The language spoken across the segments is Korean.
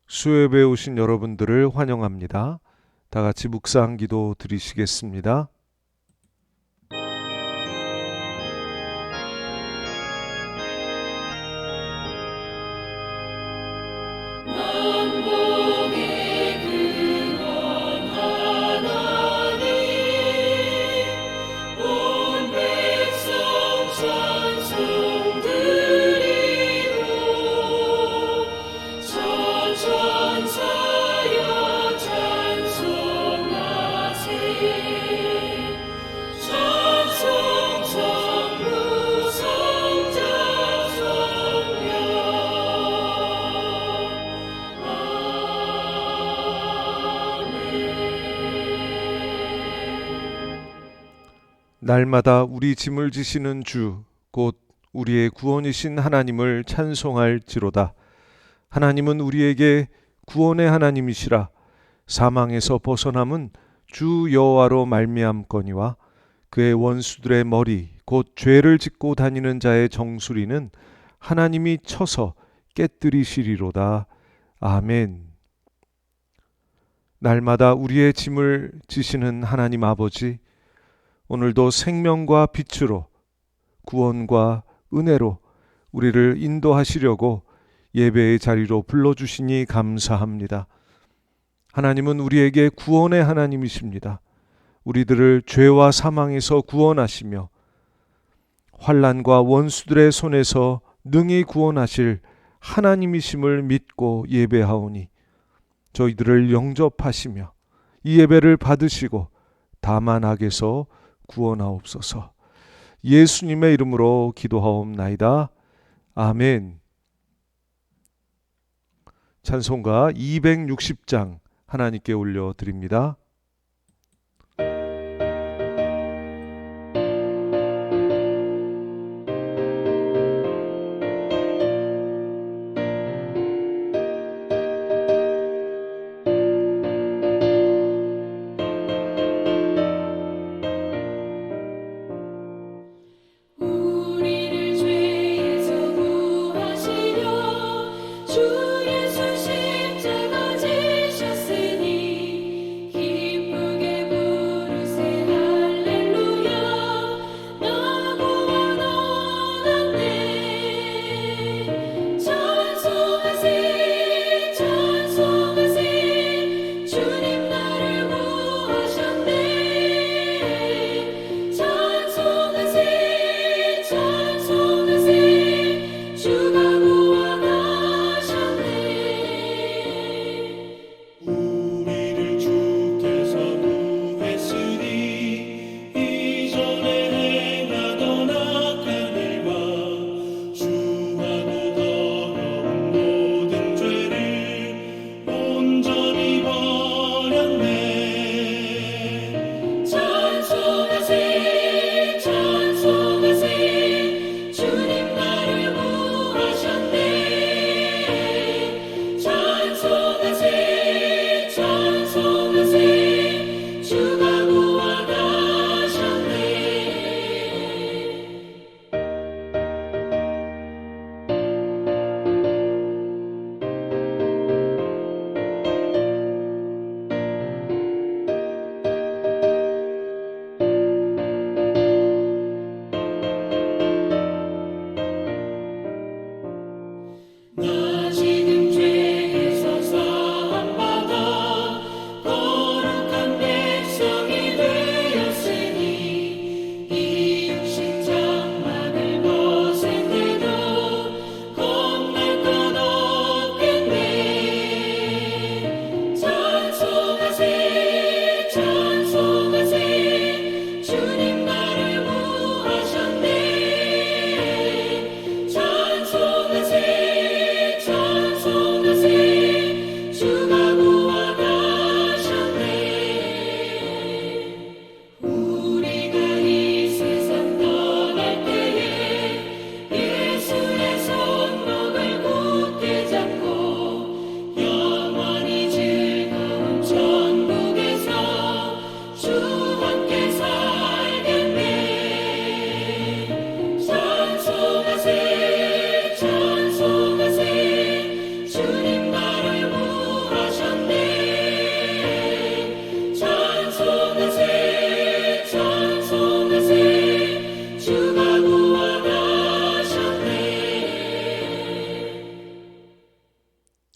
수요예배에 오신 여러분들을 환영합니다. 다 같이 묵상 기도 드리시겠습니다. 날마다 우리 짐을 지시는 주, 곧 우리의 구원이신 하나님을 찬송할지로다. 하나님은 우리에게 구원의 하나님이시라. 사망에서 벗어남은 주 여호와로 말미암거니와 그의 원수들의 머리, 곧 죄를 짓고 다니는 자의 정수리는 하나님이 쳐서 깨뜨리시리로다. 아멘. 날마다 우리의 짐을 지시는 하나님 아버지, 오늘도 생명과 빛으로 구원과 은혜로 우리를 인도하시려고 예배의 자리로 불러주시니 감사합니다. 하나님은 우리에게 구원의 하나님이십니다. 우리들을 죄와 사망에서 구원하시며 환난과 원수들의 손에서 능히 구원하실 하나님이심을 믿고 예배하오니 저희들을 영접하시며 이 예배를 받으시고 다만 악에서 구원하옵소서. 예수님의 이름으로 기도하옵나이다. 아멘. 찬송가 260장 하나님께 올려드립니다. 주 예수 십자가 지셨으니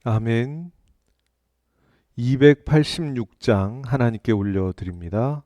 아멘. 286장 하나님께 올려드립니다.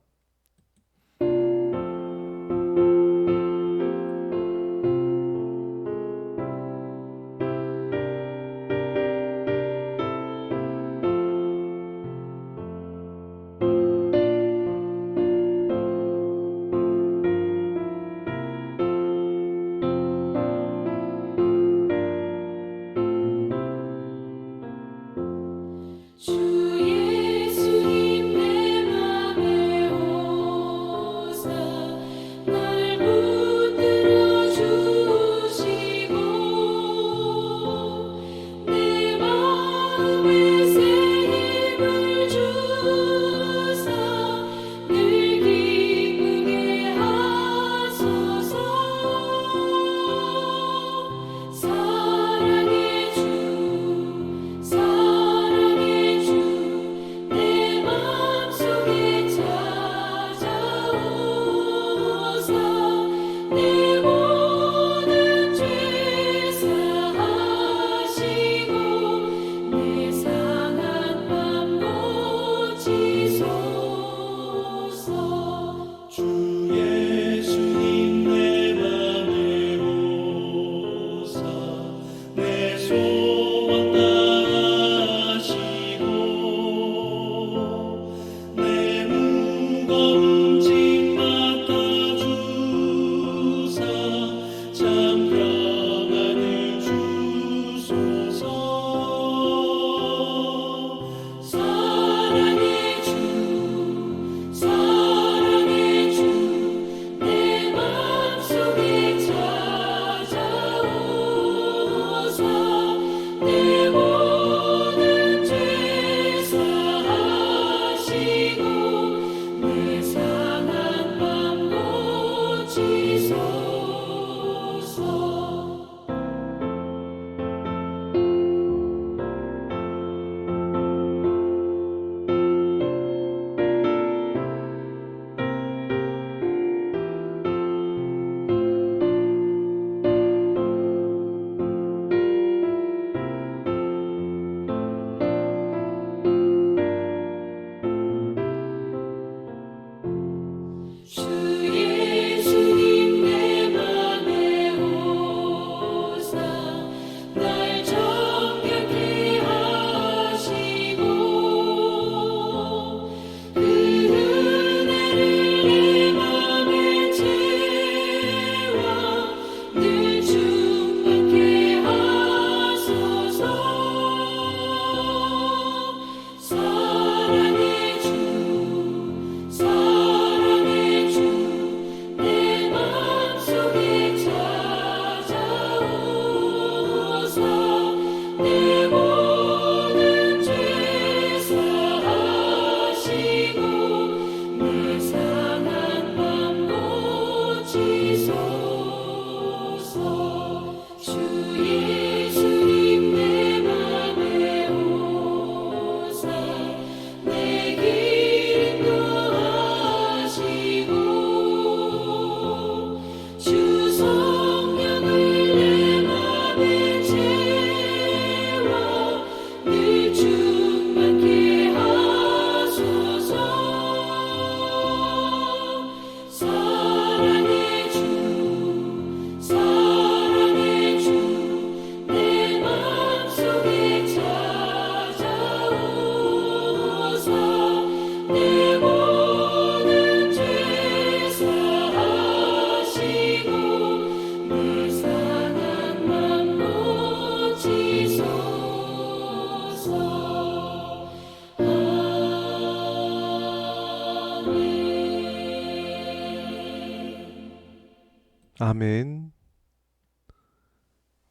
아멘.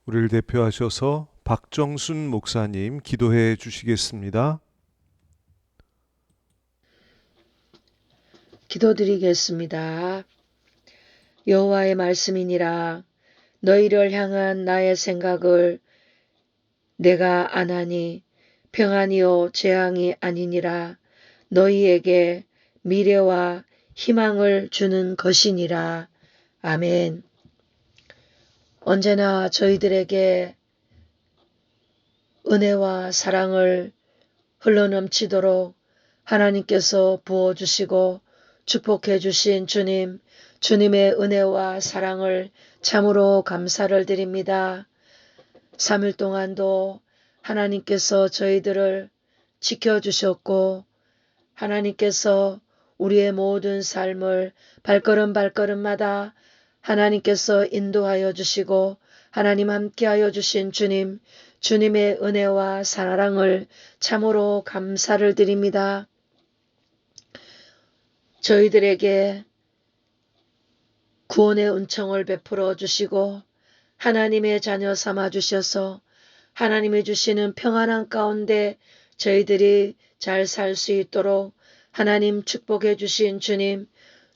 우리를 대표하셔서 박정순 목사님 기도해 주시겠습니다. 기도드리겠습니다. 여호와의 말씀이니라. 너희를 향한 나의 생각을 내가 아나니 평안이요 재앙이 아니니라. 너희에게 미래와 희망을 주는 것이니라. 아멘. 언제나 저희들에게 은혜와 사랑을 흘러넘치도록 하나님께서 부어주시고 축복해 주신 주님, 주님의 은혜와 사랑을 참으로 감사를 드립니다. 3일 동안도 하나님께서 저희들을 지켜주셨고 하나님께서 우리의 모든 삶을 발걸음마다 하나님께서 인도하여 주시고 하나님 함께하여 주신 주님, 주님의 은혜와 사랑을 참으로 감사를 드립니다. 저희들에게 구원의 은총을 베풀어 주시고 하나님의 자녀 삼아 주셔서 하나님이 주시는 평안한 가운데 저희들이 잘 살 수 있도록 하나님 축복해 주신 주님,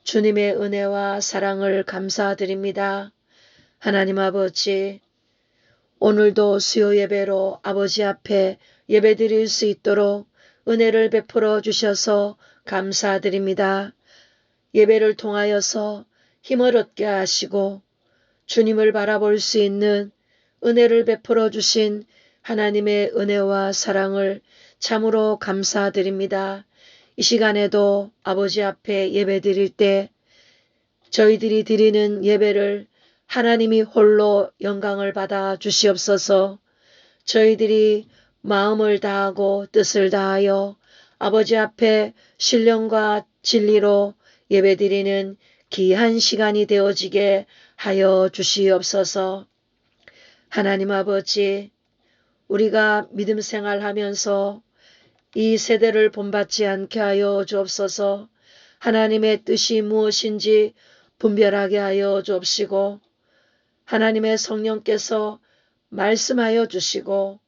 주님의 은혜와 사랑을 감사드립니다. 하나님 아버지, 오늘도 수요 예배로 아버지 앞에 예배드릴 수 있도록 은혜를 베풀어 주셔서 감사드립니다. 예배를 통하여서 힘을 얻게 하시고 주님을 바라볼 수 있는 은혜를 베풀어 주신 하나님의 은혜와 사랑을 참으로 감사드립니다. 이 시간에도 아버지 앞에 예배 드릴 때 저희들이 드리는 예배를 하나님이 홀로 영광을 받아 주시옵소서. 저희들이 마음을 다하고 뜻을 다하여 아버지 앞에 신령과 진리로 예배드리는 귀한 시간이 되어지게 하여 주시옵소서. 하나님 아버지, 우리가 믿음 생활하면서 이 세대를 본받지 않게 하여 주옵소서. 하나님의 뜻이 무엇인지 분별하게 하여 주옵시고 하나님의 성령께서 말씀하여 주시고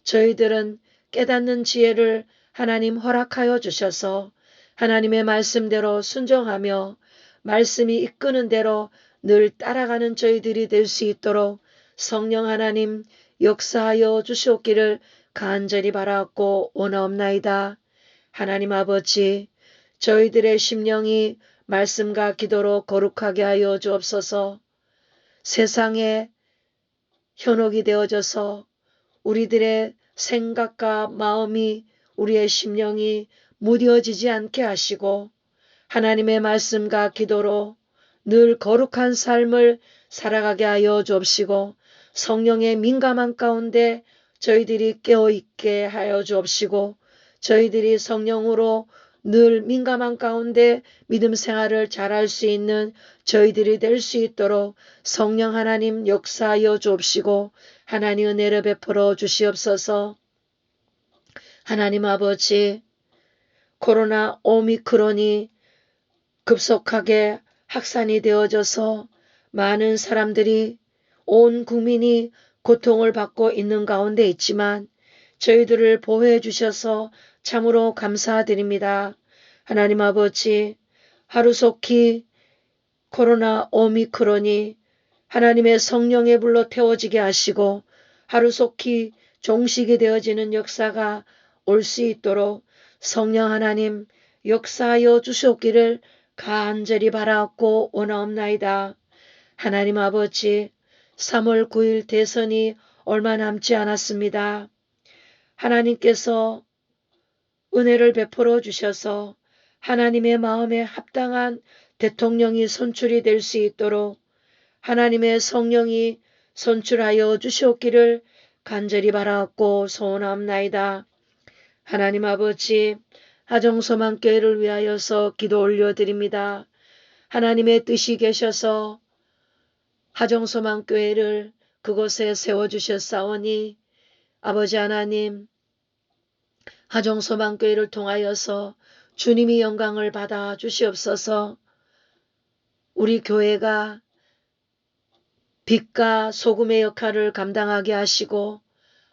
저희들은 깨닫는 지혜를 하나님 허락하여 주셔서 하나님의 말씀대로 순종하며 말씀이 이끄는 대로 늘 따라가는 저희들이 될 수 있도록 성령 하나님 역사하여 주시옵기를 간절히 바라옵고 원하옵나이다. 하나님 아버지, 저희들의 심령이 말씀과 기도로 거룩하게 하여 주옵소서. 세상에 현혹이 되어져서 우리들의 생각과 마음이 우리의 심령이 무뎌지지 않게 하시고 하나님의 말씀과 기도로 늘 거룩한 삶을 살아가게 하여 주옵시고 성령의 민감한 가운데 저희들이 깨어있게 하여 주옵시고 저희들이 성령으로 늘 민감한 가운데 믿음 생활을 잘할 수 있는 저희들이 될 수 있도록 성령 하나님 역사하여 주옵시고 하나님 은혜를 베풀어 주시옵소서. 하나님 아버지, 코로나 오미크론이 급속하게 확산이 되어져서 많은 사람들이 온 국민이 고통을 받고 있는 가운데 있지만 저희들을 보호해 주셔서 참으로 감사드립니다. 하나님 아버지, 하루속히 코로나 오미크론이 하나님의 성령의 불로 태워지게 하시고 하루속히 종식이 되어지는 역사가 올 수 있도록 성령 하나님 역사하여 주시옵기를 간절히 바라옵고 원하옵나이다. 하나님 아버지, 3월 9일 대선이 얼마 남지 않았습니다. 하나님께서 은혜를 베풀어 주셔서 하나님의 마음에 합당한 대통령이 선출이 될 수 있도록 하나님의 성령이 선출하여 주시옵기를 간절히 바라옵고 소원하옵나이다. 하나님 아버지, 하정소망교회를 위하여서 기도 올려드립니다. 하나님의 뜻이 계셔서 하정소망교회를 그곳에 세워주셨사오니 아버지 하나님, 하정소망교회를 통하여서 주님이 영광을 받아 주시옵소서. 우리 교회가 빛과 소금의 역할을 감당하게 하시고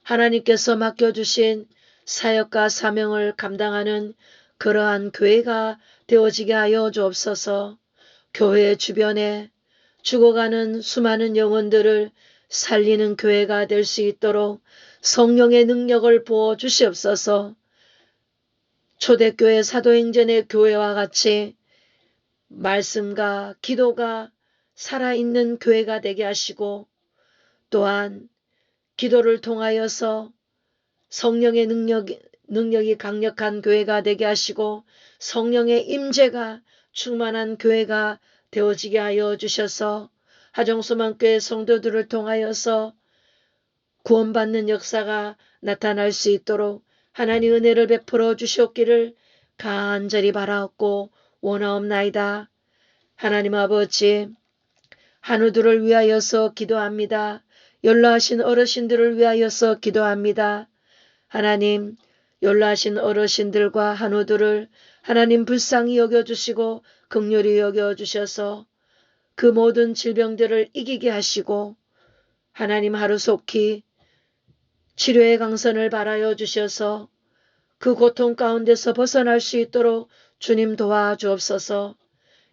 하나님께서 맡겨주신 사역과 사명을 감당하는 그러한 교회가 되어지게 하여 주옵소서. 교회 주변에 죽어가는 수많은 영혼들을 살리는 교회가 될 수 있도록 성령의 능력을 부어 주시옵소서. 초대교회 사도행전의 교회와 같이 말씀과 기도가 살아있는 교회가 되게 하시고 또한 기도를 통하여서 성령의 능력이 강력한 교회가 되게 하시고 성령의 임재가 충만한 교회가 되어지게 하여 주셔서 하정수만교회 성도들을 통하여서 구원받는 역사가 나타날 수 있도록 하나님 은혜를 베풀어 주시옵기를 간절히 바라옵고 원하옵나이다. 하나님 아버지, 한우들을 위하여서 기도합니다. 연로하신 어르신들을 위하여서 기도합니다. 하나님, 연로하신 어르신들과 한우들을 하나님 불쌍히 여겨주시고 긍휼히 여겨주셔서 그 모든 질병들을 이기게 하시고 하나님 하루속히 치료의 강선을 바라여 주셔서 그 고통 가운데서 벗어날 수 있도록 주님 도와주옵소서.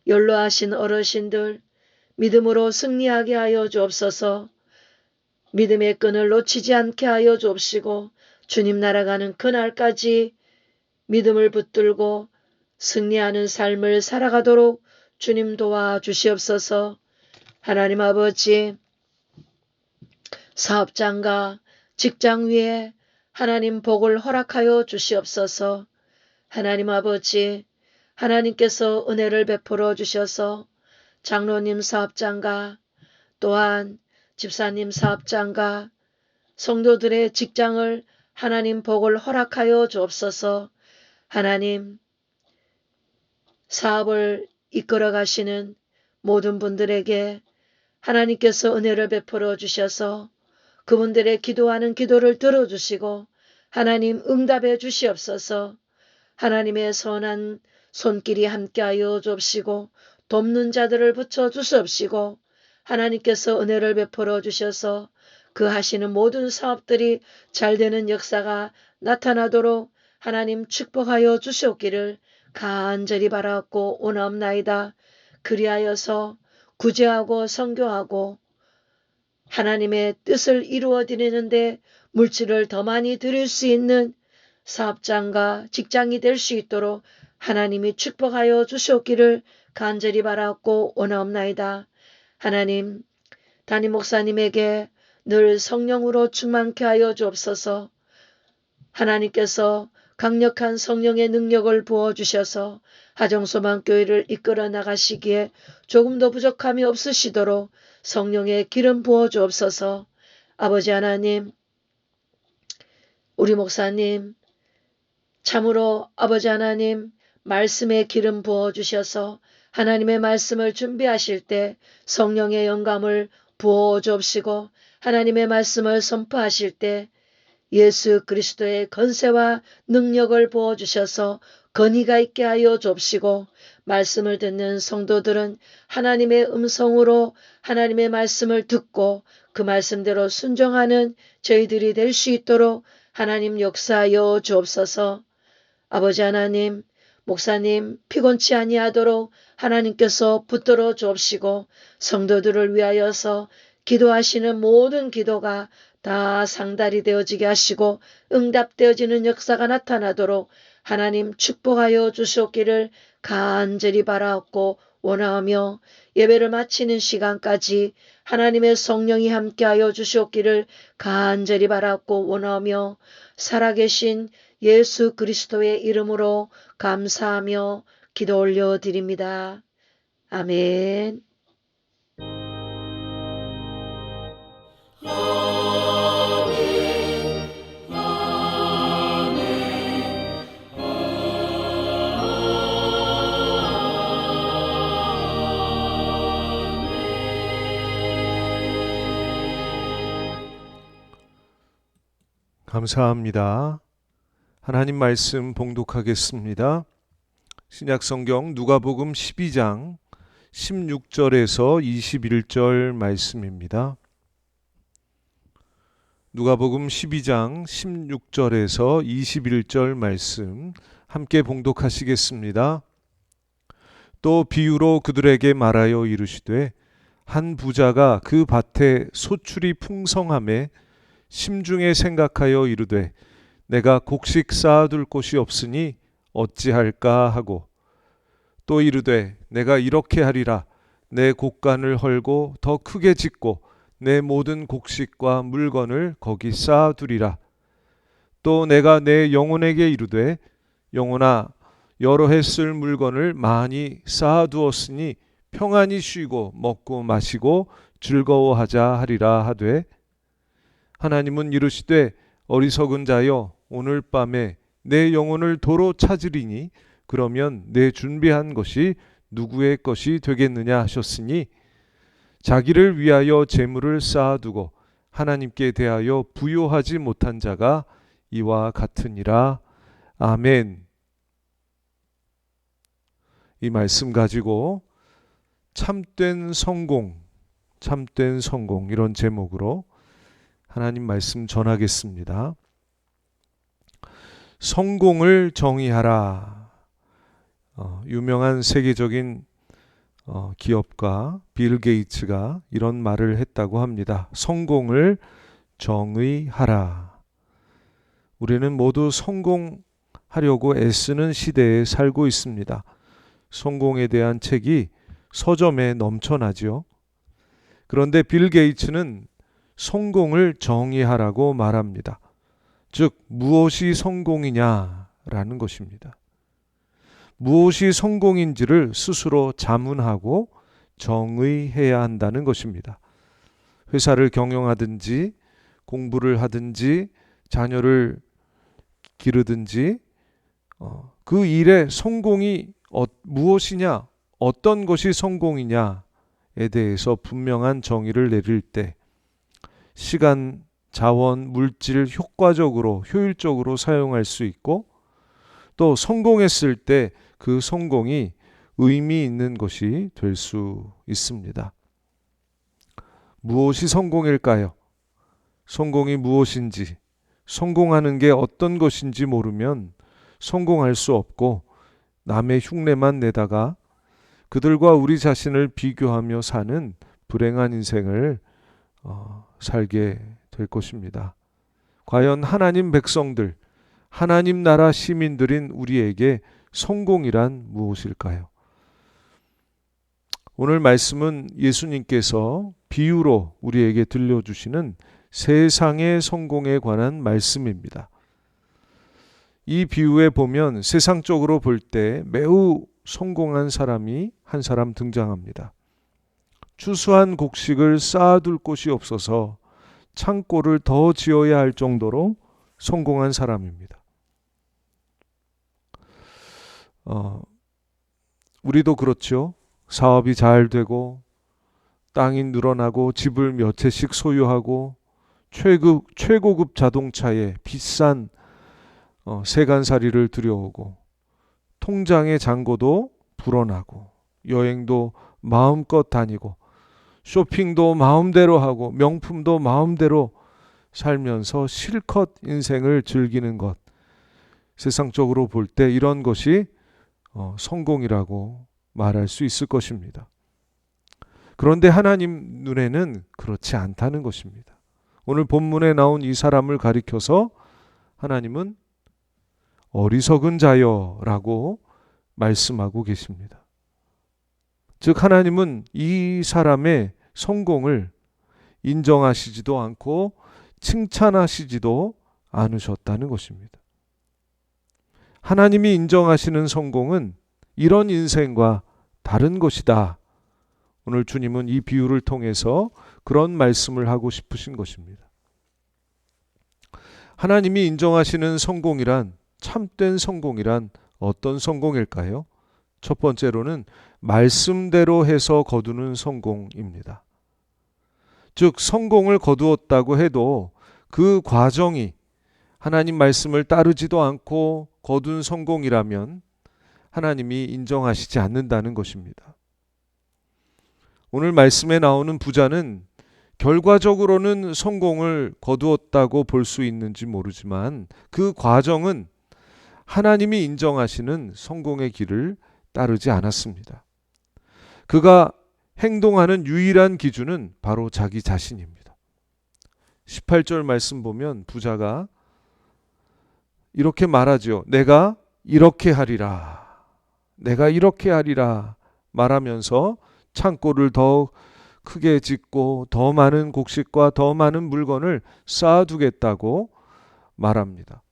연로하신 어르신들 믿음으로 승리하게 하여 주옵소서. 믿음의 끈을 놓치지 않게 하여 주옵시고 주님 날아가는 그날까지 믿음을 붙들고 승리하는 삶을 살아가도록 주님 도와주시옵소서. 하나님 아버지, 사업장과 직장 위에 하나님 복을 허락하여 주시옵소서. 하나님 아버지, 하나님께서 은혜를 베풀어 주셔서 장로님 사업장과 또한 집사님 사업장과 성도들의 직장을 하나님 복을 허락하여 주옵소서. 하나님, 사업을 이끌어 가시는 모든 분들에게 하나님께서 은혜를 베풀어 주셔서 그분들의 기도하는 기도를 들어주시고 하나님 응답해 주시옵소서. 하나님의 선한 손길이 함께하여 주옵시고 돕는 자들을 붙여 주시옵시고 하나님께서 은혜를 베풀어 주셔서 그 하시는 모든 사업들이 잘 되는 역사가 나타나도록 하나님 축복하여 주시옵기를 간절히 바라옵고 원하옵나이다. 그리하여서 구제하고 선교하고 하나님의 뜻을 이루어 드리는데 물질을 더 많이 드릴 수 있는 사업장과 직장이 될 수 있도록 하나님이 축복하여 주시옵기를 간절히 바라옵고 원하옵나이다. 하나님, 담임 목사님에게 늘 성령으로 충만케 하여 주옵소서. 하나님께서 강력한 성령의 능력을 부어주셔서 하정소망교회를 이끌어 나가시기에 조금도 부족함이 없으시도록 성령의 기름 부어 주옵소서. 아버지 하나님, 우리 목사님, 참으로 아버지 하나님 말씀의 기름 부어 주셔서 하나님의 말씀을 준비하실 때 성령의 영감을 부어 주옵시고 하나님의 말씀을 선포하실 때 예수 그리스도의 권세와 능력을 부어 주셔서 건의가 있게 하여 주옵시고 말씀을 듣는 성도들은 하나님의 음성으로 하나님의 말씀을 듣고 그 말씀대로 순종하는 저희들이 될 수 있도록 하나님 역사하여 주옵소서. 아버지 하나님, 목사님 피곤치 아니하도록 하나님께서 붙들어 주옵시고 성도들을 위하여서 기도하시는 모든 기도가 다 상달이 되어지게 하시고 응답되어지는 역사가 나타나도록 하나님 축복하여 주시옵기를 간절히 바라옵고 원하며 예배를 마치는 시간까지 하나님의 성령이 함께하여 주시옵기를 간절히 바라옵고 원하며 살아계신 예수 그리스도의 이름으로 감사하며 기도 올려드립니다. 아멘. 감사합니다. 하나님 말씀 봉독하겠습니다. 신약성경 누가복음 12장 16절에서 21절 말씀입니다. 누가복음 12장 16절에서 21절 말씀 함께 봉독하시겠습니다. 또 비유로 그들에게 말하여 이르시되 한 부자가 그 밭에 소출이 풍성함에 심중에 생각하여 이르되 내가 곡식 쌓아둘 곳이 없으니 어찌할까 하고 또 이르되 내가 이렇게 하리라 내 곡간을 헐고 더 크게 짓고 내 모든 곡식과 물건을 거기 쌓아두리라. 또 내가 내 영혼에게 이르되 영혼아 여러 해 쓸 물건을 많이 쌓아두었으니 평안히 쉬고 먹고 마시고 즐거워하자 하리라 하되 하나님은 이르시되 어리석은 자여 오늘 밤에 내 영혼을 도로 찾으리니 그러면 내 준비한 것이 누구의 것이 되겠느냐 하셨으니 자기를 위하여 재물을 쌓아두고 하나님께 대하여 부요하지 못한 자가 이와 같으니라. 아멘. 이 말씀 가지고 참된 성공 이런 제목으로 하나님 말씀 전하겠습니다. 성공을 정의하라. 유명한 세계적인 기업가 빌 게이츠가 이런 말을 했다고 합니다. 성공을 정의하라. 우리는 모두 성공하려고 애쓰는 시대에 살고 있습니다. 성공에 대한 책이 서점에 넘쳐나지요. 그런데 빌 게이츠는 성공을 정의하라고 말합니다. 즉 무엇이 성공이냐라는 것입니다. 무엇이 성공인지를 스스로 자문하고 정의해야 한다는 것입니다. 회사를 경영하든지 공부를 하든지 자녀를 기르든지 그 일의 성공이 무엇이냐, 어떤 것이 성공이냐에 대해서 분명한 정의를 내릴 때 시간, 자원, 물질 효과적으로, 효율적으로 사용할 수 있고 또 성공했을 때 그 성공이 의미 있는 것이 될 수 있습니다. 무엇이 성공일까요? 성공이 무엇인지, 성공하는 게 어떤 것인지 모르면 성공할 수 없고 남의 흉내만 내다가 그들과 우리 자신을 비교하며 사는 불행한 인생을 살게 될 것입니다. 과연 하나님 백성들, 하나님 나라 시민들인 우리에게 성공이란 무엇일까요? 오늘 말씀은 예수님께서 비유로 우리에게 들려주시는 세상의 성공에 관한 말씀입니다. 이 비유에 보면 세상적으로 볼 때 매우 성공한 사람이 한 사람 등장합니다. 추수한 곡식을 쌓아둘 곳이 없어서 창고를 더 지어야 할 정도로 성공한 사람입니다. 우리도 그렇죠. 사업이 잘 되고 땅이 늘어나고 집을 몇 채씩 소유하고 최고급 자동차에 비싼 세간살이를 들여오고 통장의 잔고도 불어나고 여행도 마음껏 다니고 쇼핑도 마음대로 하고 명품도 마음대로 살면서 실컷 인생을 즐기는 것, 세상적으로 볼 때 이런 것이 성공이라고 말할 수 있을 것입니다. 그런데 하나님 눈에는 그렇지 않다는 것입니다. 오늘 본문에 나온 이 사람을 가리켜서 하나님은 어리석은 자여라고 말씀하고 계십니다. 즉 하나님은 이 사람의 성공을 인정하시지도 않고 칭찬하시지도 않으셨다는 것입니다. 하나님이 인정하시는 성공은 이런 인생과 다른 것이다. 오늘 주님은 이 비유를 통해서 그런 말씀을 하고 싶으신 것입니다. 하나님이 인정하시는 성공이란, 참된 성공이란 어떤 성공일까요? 첫 번째로는 말씀대로 해서 거두는 성공입니다. 즉 성공을 거두었다고 해도 그 과정이 하나님 말씀을 따르지도 않고 거둔 성공이라면 하나님이 인정하시지 않는다는 것입니다. 오늘 말씀에 나오는 부자는 결과적으로는 성공을 거두었다고 볼 수 있는지 모르지만 그 과정은 하나님이 인정하시는 성공의 길을 따르지 않았습니다. 그가 행동하는 유일한 기준은 바로 자기 자신입니다. 18절 말씀 보면 부자가 이렇게 말하죠. 내가 이렇게 하리라. 내가 이렇게 하리라 말하면서 창고를 더 크게 짓고 더 많은 곡식과 더 많은 물건을 쌓아두겠다고 말합니다.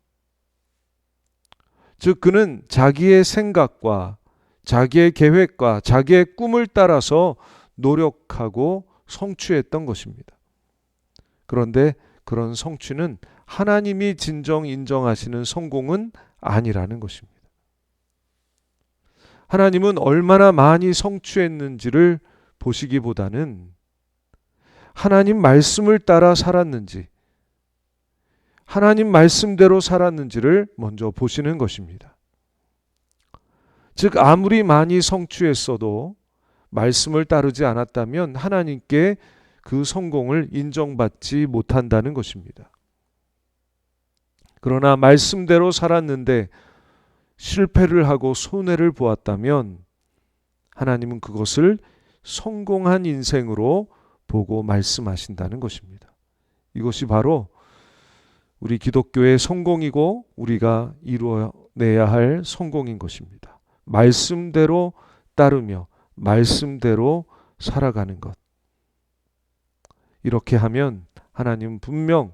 즉 그는 자기의 생각과 자기의 계획과 자기의 꿈을 따라서 노력하고 성취했던 것입니다. 그런데 그런 성취는 하나님이 진정 인정하시는 성공은 아니라는 것입니다. 하나님은 얼마나 많이 성취했는지를 보시기보다는 하나님 말씀을 따라 살았는지, 하나님 말씀대로 살았는지를 먼저 보시는 것입니다. 즉 아무리 많이 성취했어도 말씀을 따르지 않았다면 하나님께 그 성공을 인정받지 못한다는 것입니다. 그러나 말씀대로 살았는데 실패를 하고 손해를 보았다면 하나님은 그것을 성공한 인생으로 보고 말씀하신다는 것입니다. 이것이 바로 우리 기독교의 성공이고 우리가 이루어내야 할 성공인 것입니다. 말씀대로 따르며 말씀대로 살아가는 것. 이렇게 하면 하나님은 분명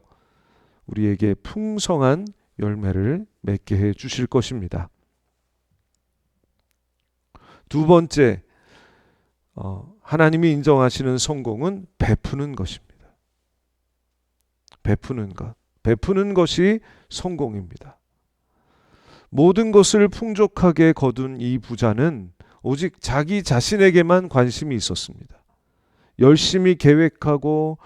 우리에게 풍성한 열매를 맺게 해 주실 것입니다. 두 번째, 하나님이 인정하시는 성공은 베푸는 것입니다. 베푸는 것. 베푸는 것이 성공입니다. 모든 것을 풍족하게 거둔 이 부자는 오직 자기 자신에게만 관심이 있었습니다. 열심히 계획하고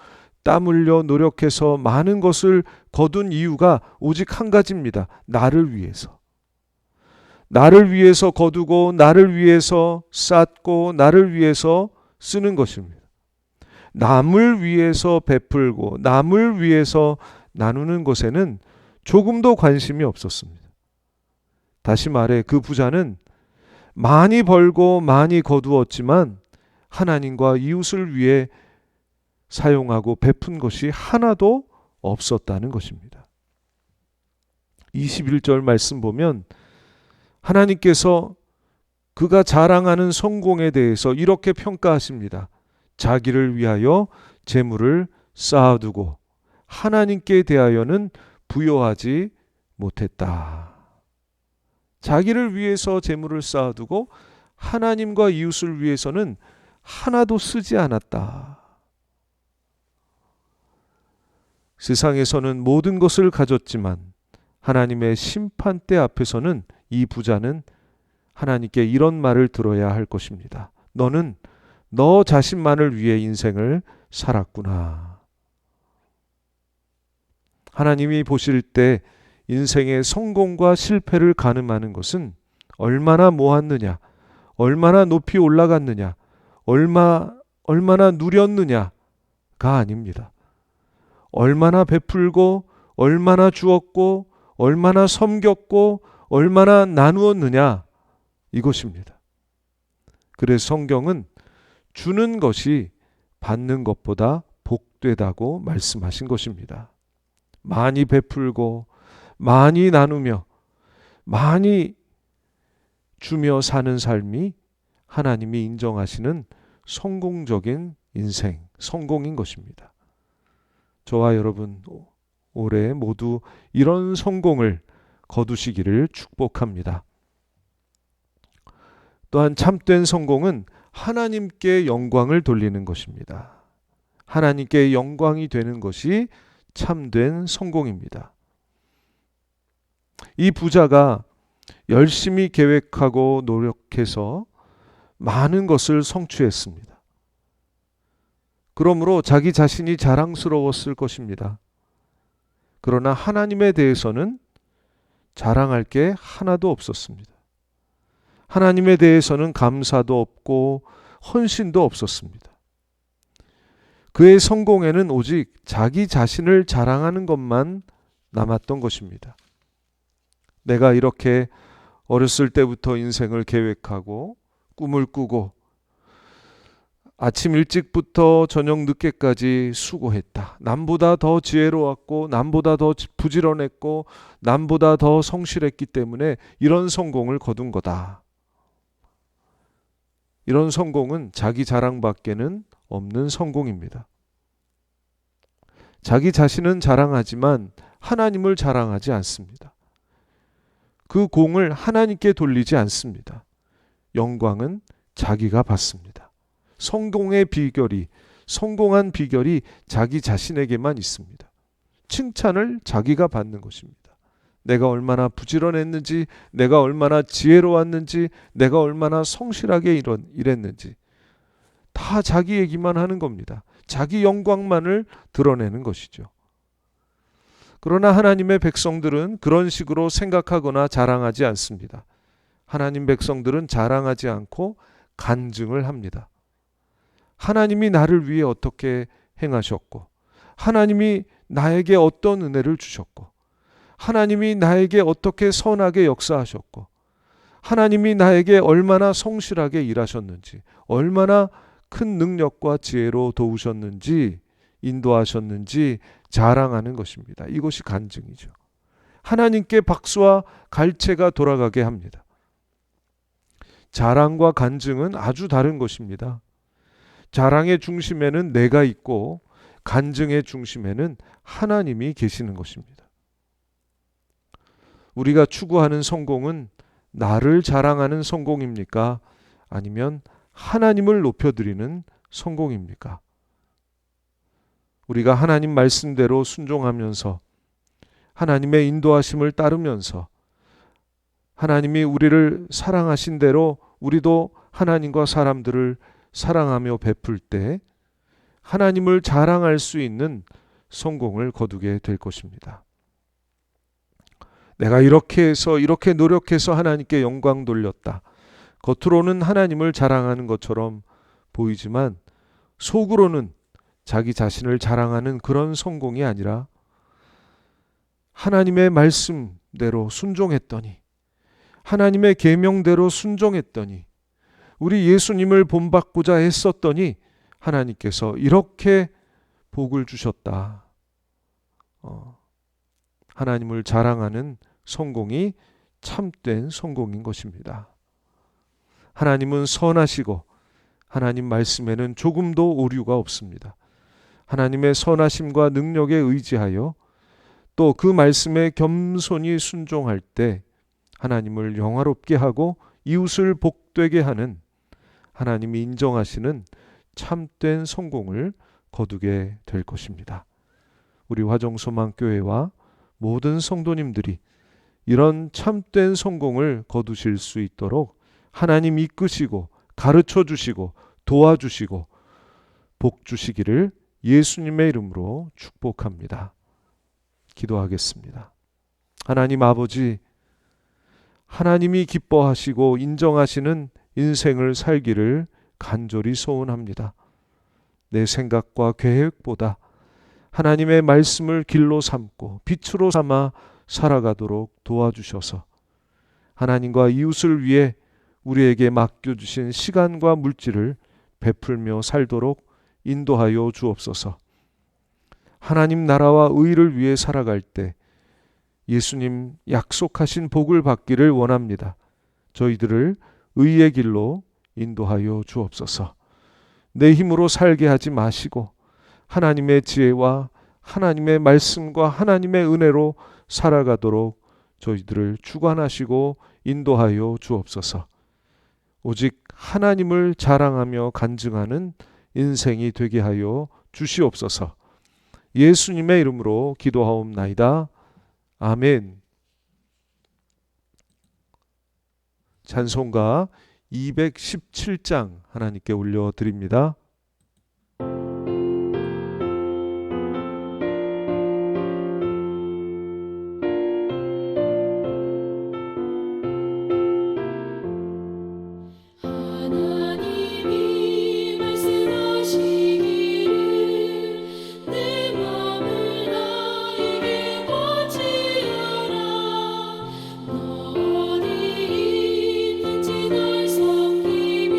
땀 흘려 노력해서 많은 것을 거둔 이유가 오직 한 가지입니다. 나를 위해서. 나를 위해서 거두고 나를 위해서 쌓고 나를 위해서 쓰는 것입니다. 남을 위해서 베풀고 남을 위해서 나누는 것에는 조금도 관심이 없었습니다. 다시 말해 그 부자는 많이 벌고 많이 거두었지만 하나님과 이웃을 위해 사용하고 베푼 것이 하나도 없었다는 것입니다. 21절 말씀 보면 하나님께서 그가 자랑하는 성공에 대해서 이렇게 평가하십니다. 자기를 위하여 재물을 쌓아두고 하나님께 대하여는 부여하지 못했다. 자기를 위해서 재물을 쌓아두고 하나님과 이웃을 위해서는 하나도 쓰지 않았다. 세상에서는 모든 것을 가졌지만 하나님의 심판대 앞에서는 이 부자는 하나님께 이런 말을 들어야 할 것입니다. 너는 너 자신만을 위해 인생을 살았구나. 하나님이 보실 때 인생의 성공과 실패를 가늠하는 것은 얼마나 모았느냐, 얼마나 높이 올라갔느냐, 얼마나 누렸느냐가 아닙니다. 얼마나 베풀고 얼마나 주었고 얼마나 섬겼고 얼마나 나누었느냐 이것입니다. 그래서 성경은 주는 것이 받는 것보다 복되다고 말씀하신 것입니다. 많이 베풀고 많이 나누며 많이 주며 사는 삶이 하나님이 인정하시는 성공적인 인생, 성공인 것입니다. 저와 여러분 올해 모두 이런 성공을 거두시기를 축복합니다. 또한 참된 성공은 하나님께 영광을 돌리는 것입니다. 하나님께 영광이 되는 것이 참된 성공입니다. 이 부자가 열심히 계획하고 노력해서 많은 것을 성취했습니다. 그러므로 자기 자신이 자랑스러웠을 것입니다. 그러나 하나님에 대해서는 자랑할 게 하나도 없었습니다. 하나님에 대해서는 감사도 없고 헌신도 없었습니다. 그의 성공에는 오직 자기 자신을 자랑하는 것만 남았던 것입니다. 내가 이렇게 어렸을 때부터 인생을 계획하고 꿈을 꾸고 아침 일찍부터 저녁 늦게까지 수고했다. 남보다 더 지혜로웠고 남보다 더 부지런했고 남보다 더 성실했기 때문에 이런 성공을 거둔 거다. 이런 성공은 자기 자랑밖에는 없는 성공입니다. 자기 자신은 자랑하지만 하나님을 자랑하지 않습니다. 그 공을 하나님께 돌리지 않습니다. 영광은 자기가 받습니다. 성공한 비결이 자기 자신에게만 있습니다. 칭찬을 자기가 받는 것입니다. 내가 얼마나 부지런했는지, 내가 얼마나 지혜로웠는지, 내가 얼마나 성실하게 일했는지 다 자기 얘기만 하는 겁니다. 자기 영광만을 드러내는 것이죠. 그러나 하나님의 백성들은 그런 식으로 생각하거나 자랑하지 않습니다. 하나님 백성들은 자랑하지 않고 간증을 합니다. 하나님이 나를 위해 어떻게 행하셨고, 하나님이 나에게 어떤 은혜를 주셨고, 하나님이 나에게 어떻게 선하게 역사하셨고, 하나님이 나에게 얼마나 성실하게 일하셨는지, 얼마나 큰 능력과 지혜로 도우셨는지, 인도하셨는지 자랑하는 것입니다. 이것이 간증이죠. 하나님께 박수와 갈채가 돌아가게 합니다. 자랑과 간증은 아주 다른 것입니다. 자랑의 중심에는 내가 있고 간증의 중심에는 하나님이 계시는 것입니다. 우리가 추구하는 성공은 나를 자랑하는 성공입니까? 아니면 하나님을 높여드리는 성공입니까? 우리가 하나님 말씀대로 순종하면서 하나님의 인도하심을 따르면서 하나님이 우리를 사랑하신 대로 우리도 하나님과 사람들을 사랑하며 베풀 때 하나님을 자랑할 수 있는 성공을 거두게 될 것입니다. 내가 이렇게 해서 이렇게 노력해서 하나님께 영광 돌렸다. 겉으로는 하나님을 자랑하는 것처럼 보이지만 속으로는 자기 자신을 자랑하는 그런 성공이 아니라 하나님의 말씀대로 순종했더니, 하나님의 계명대로 순종했더니, 우리 예수님을 본받고자 했었더니 하나님께서 이렇게 복을 주셨다. 하나님을 자랑하는 성공이 참된 성공인 것입니다. 하나님은 선하시고 하나님 말씀에는 조금도 오류가 없습니다. 하나님의 선하심과 능력에 의지하여 또 그 말씀에 겸손히 순종할 때 하나님을 영화롭게 하고 이웃을 복되게 하는 하나님이 인정하시는 참된 성공을 거두게 될 것입니다. 우리 화정소망교회와 모든 성도님들이 이런 참된 성공을 거두실 수 있도록 하나님 이끄시고 가르쳐 주시고 도와주시고 복 주시기를 예수님의 이름으로 축복합니다. 기도하겠습니다. 하나님 아버지, 하나님이 기뻐하시고 인정하시는 인생을 살기를 간절히 소원합니다. 내 생각과 계획보다 하나님의 말씀을 길로 삼고 빛으로 삼아 살아가도록 도와주셔서 하나님과 이웃을 위해 우리에게 맡겨주신 시간과 물질을 베풀며 살도록 인도하여 주옵소서. 하나님 나라와 의를 위해 살아갈 때 예수님 약속하신 복을 받기를 원합니다. 저희들을 의의 길로 인도하여 주옵소서. 내 힘으로 살게 하지 마시고 하나님의 지혜와 하나님의 말씀과 하나님의 은혜로 살아가도록 저희들을 주관하시고 인도하여 주옵소서. 오직 하나님을 자랑하며 간증하는 인생이 되게 하여 주시옵소서. 예수님의 이름으로 기도하옵나이다. 아멘. 찬송가 217장 하나님께 올려드립니다. 어디 있는지 날 섬기며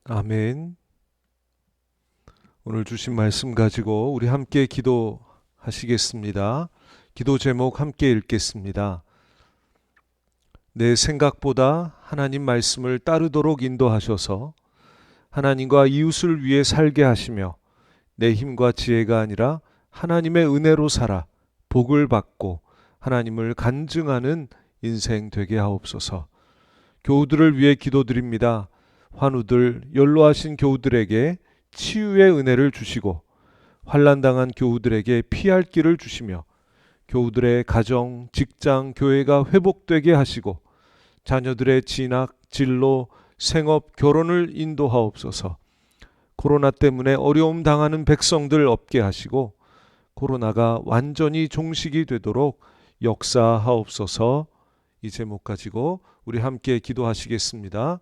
아멘. 오늘 주신 말씀 가지고 우리 함께 기도하시겠습니다. 기도 제목 함께 읽겠습니다. 내 생각보다 하나님 말씀을 따르도록 인도하셔서 하나님과 이웃을 위해 살게 하시며 내 힘과 지혜가 아니라 하나님의 은혜로 살아 복을 받고 하나님을 간증하는 인생 되게 하옵소서. 교우들을 위해 기도드립니다. 환우들, 연로하신 교우들에게 치유의 은혜를 주시고 환난당한 교우들에게 피할 길을 주시며 교우들의 가정, 직장, 교회가 회복되게 하시고 자녀들의 진학, 진로, 생업, 결혼을 인도하옵소서. 코로나 때문에 어려움 당하는 백성들 없게 하시고 코로나가 완전히 종식이 되도록 역사하옵소서. 이 제목 가지고 우리 함께 기도하시겠습니다.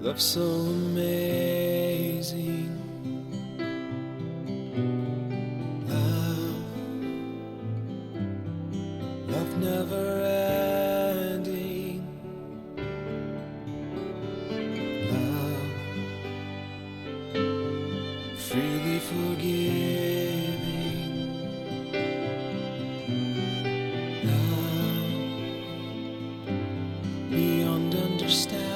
Love so amazing. Love never ending. Love freely forgiving. Love beyond understanding.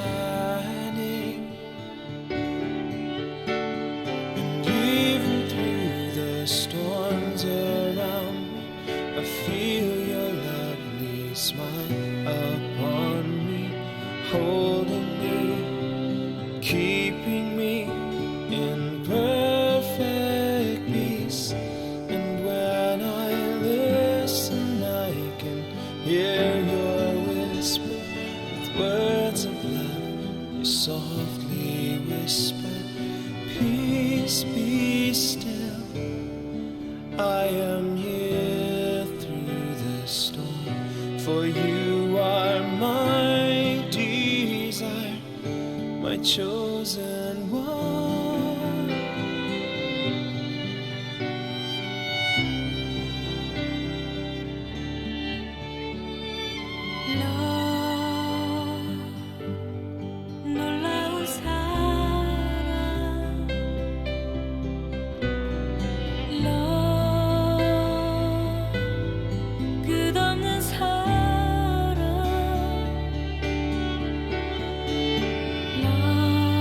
Storms around me, I feel your lovely smile upon me, holding me, keeping me in perfect peace. And when I listen, I can hear your whisper with words of love. You softly whisper, peace, be still. I am here through the storm, for you are my desire, my chosen one. Love, 놀라운 사랑. Love. 끝없는 사랑. Love.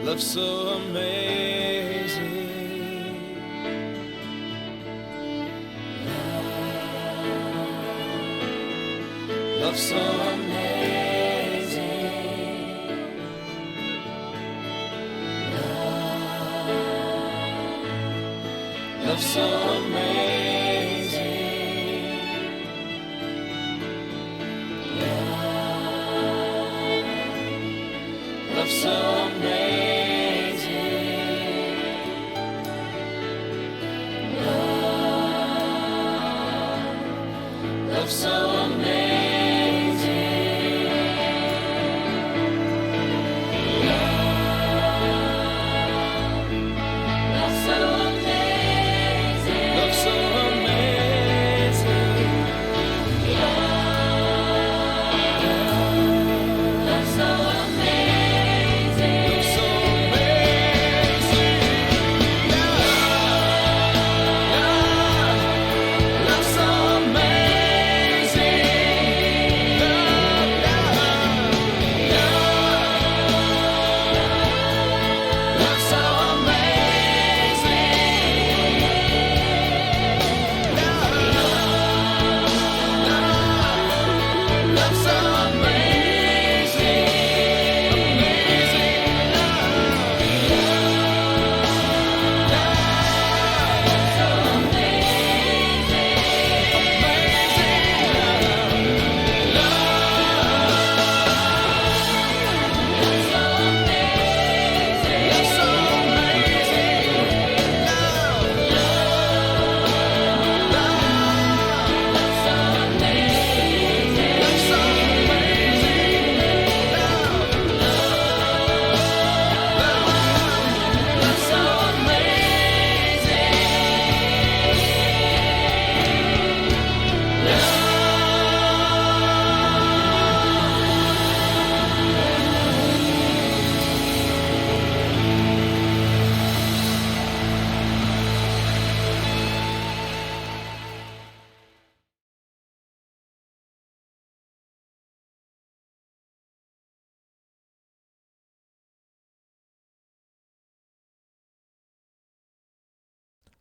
love so amazing. Love so amazing. Love so amazing. Love so amazing. Love so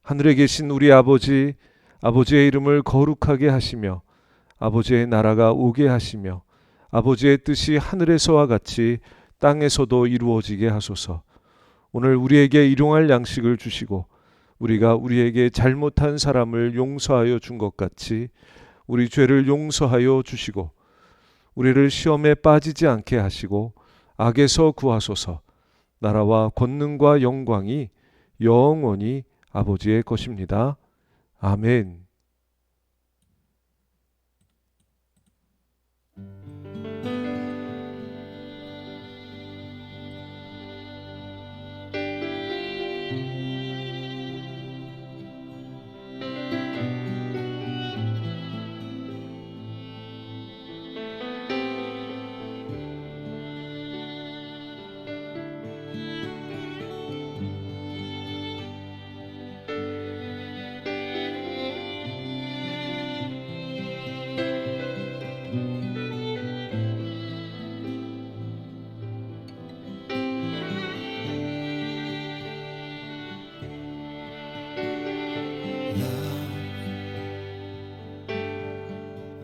하늘에 계신 우리 아버지, 아버지의 이름을 거룩하게 하시며 아버지의 나라가 오게 하시며 아버지의 뜻이 하늘에서와 같이 땅에서도 이루어지게 하소서. 오늘 우리에게 일용할 양식을 주시고 우리가 우리에게 잘못한 사람을 용서하여 준 것 같이 우리 죄를 용서하여 주시고 우리를 시험에 빠지지 않게 하시고 악에서 구하소서. 나라와 권능과 영광이 영원히 아버지의 것입니다. 아멘.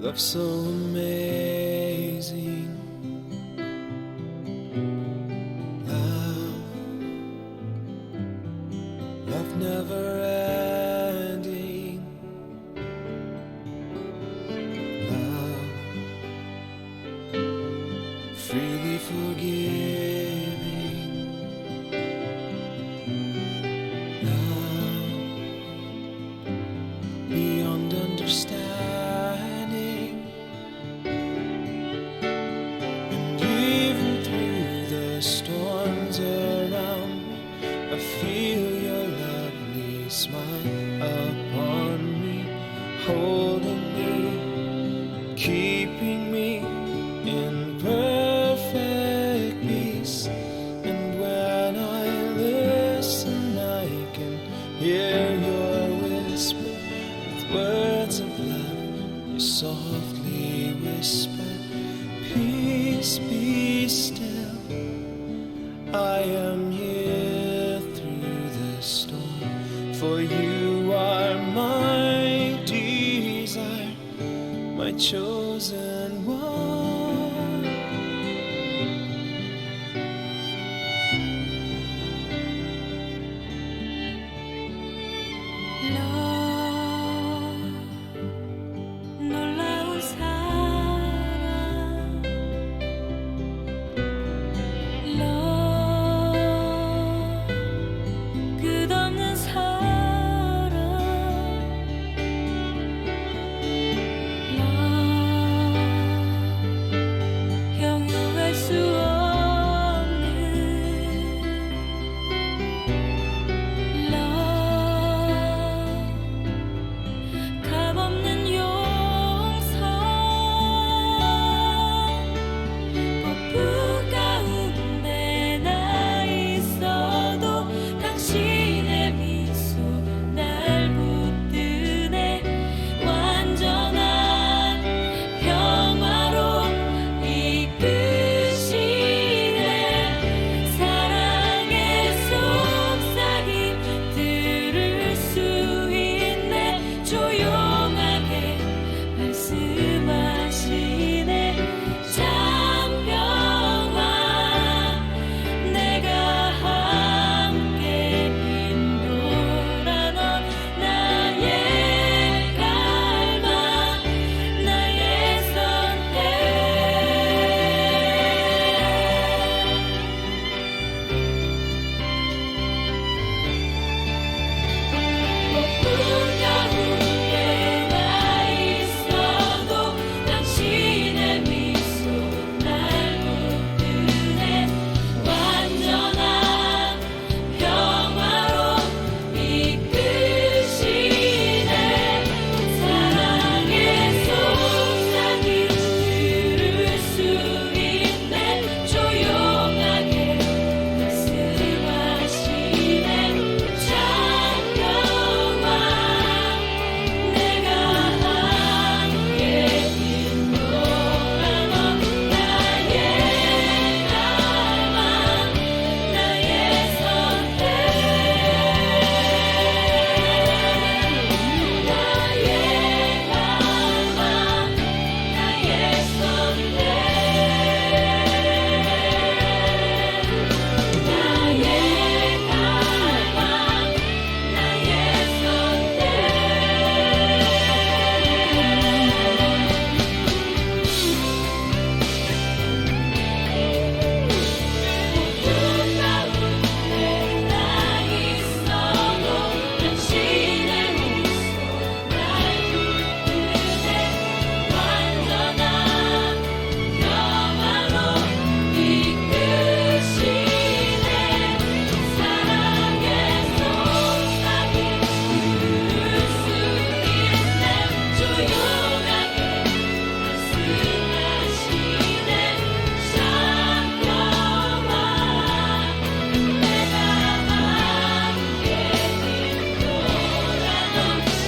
Love so amazing. Love never ending. Love freely forgiving. Love beyond understanding. Storms around me, I feel your lovely smile upon me, holding me, keeping me in perfect peace. And when I listen, I can hear your whisper with words of love. You softly whisper, peace be still. I am here. for you are my desire, my chosen one. 놀라운 사랑 끝없는 사랑 형용할 수 없는 값없는 용서 폭풍 가운데 나 있어도 당신의 미소 날 붙드네 완전한 평화로 이끄시네 사랑의 속삭임 들을 수 있네 조용하게 말씀하시네 잠병아 내가 함께 인도라 넌 나의 갈망 나의 선택 폭풍 가운데 나 있어도 당신의 미소 날 붙드네 완전한 평화로 이끄시네 사랑의 속삭임 들을 수 있네 조용하게 말씀하시네 잠깐만 내가 함께 인도라 넌 나의 갈망 나의 선택 나의 갈망 나의 선택 나의 갈망 나의 폭풍 가운데 나 있어도 당신의 미소 날 붙드네 완전한 평화로 이끄시네 사랑의 속삭임 들을 수 있네 조용하게 말씀하시네 잠깐만 내가 함께 인도라 넌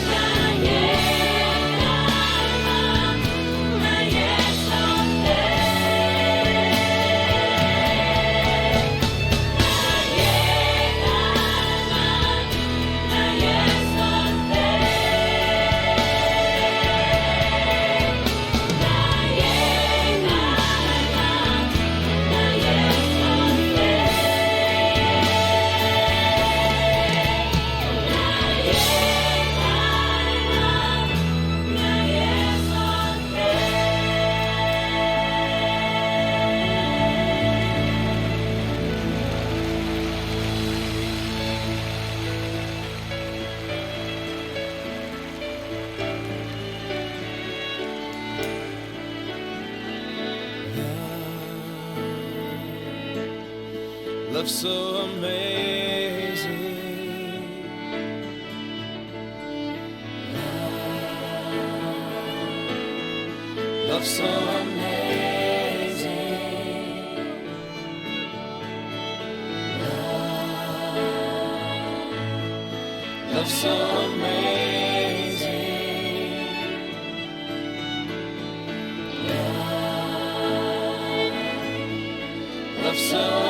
나의 갈망 나의 선택 나의 갈망 나의 선택 Love so amazing, love so amazing, love so amazing, love so